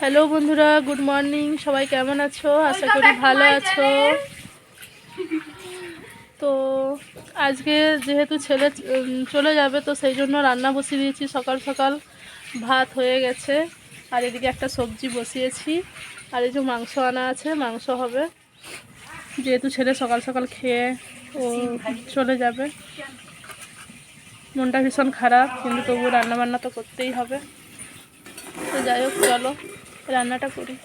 Hello বন্ধুরা, good morning. সবাই কেমন আছো? আশা করি ভালো আছো। তো আজকে যেহেতু ছেলে চলে যাবে, তো সেই জন্য রান্না বসিয়ে দিয়েছি। সকাল সকাল ভাত হয়ে গেছে, আর এদিকে একটা সবজি বসিয়েছি, আর এই যে মাংস আনা আছে, মাংস হবে। যেহেতু ছেলে সকাল সকাল খেয়ে ও চলে যাবে, মনটা ভীষণ খারাপ, কিন্তু তবু রান্নাবান্না তো করতেই হবে। তো যাই হোক, চলো রান্নাটা করি।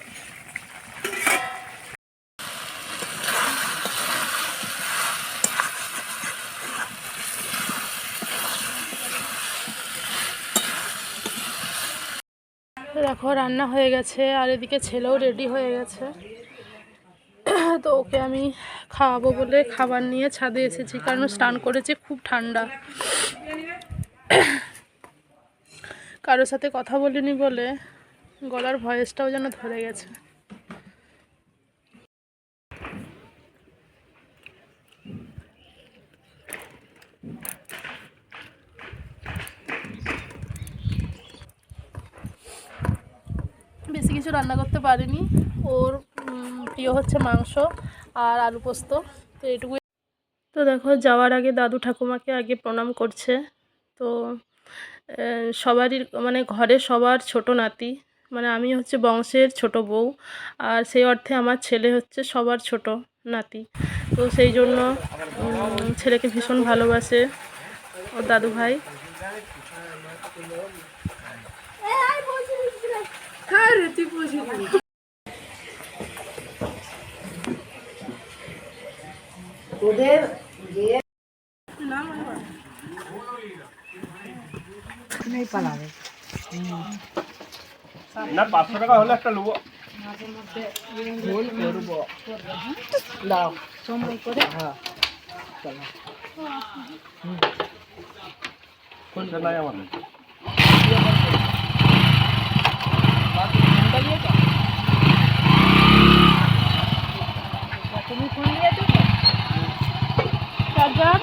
দেখো রান্না হয়ে গেছে, আর এদিকে ছেলেও রেডি হয়ে গেছে। তো ওকে আমি খাওয়াবো বলে খাবার নিয়ে ছাদে এসেছি, কারণ স্নান করেছে, খুব ঠান্ডা। কারোর সাথে কথা বলিনি বলে গলার ভয়েসটাও যেন ধরে গেছে। বেশি কিছু রান্না করতে পারিনি। ওর প্রিয় হচ্ছে মাংস আর আলু পোস্ত, তো এটুকুই। তো দেখো, যাওয়ার আগে দাদু ঠাকুমাকে আগে প্রণাম করছে। তো সবারই মানে ঘরে সবার ছোট নাতি, মানে আমি হচ্ছে বংশের ছোট বউ, আর সেই অর্থে আমার ছেলে হচ্ছে সবার ছোট নাতি। তো সেই জন্য ছেলেকে ভীষণ ভালোবাসে ওর দাদু ভাই। ওদের নেই পালাবে না, 500 টাকা হলে একটা নেবো। মাঝের মধ্যে ভুল করবো, দাও সময় করে। হ্যাঁ চলো, কোনটা নাই আমাদের? তুমি ফোন দিয়েছো? চার্জার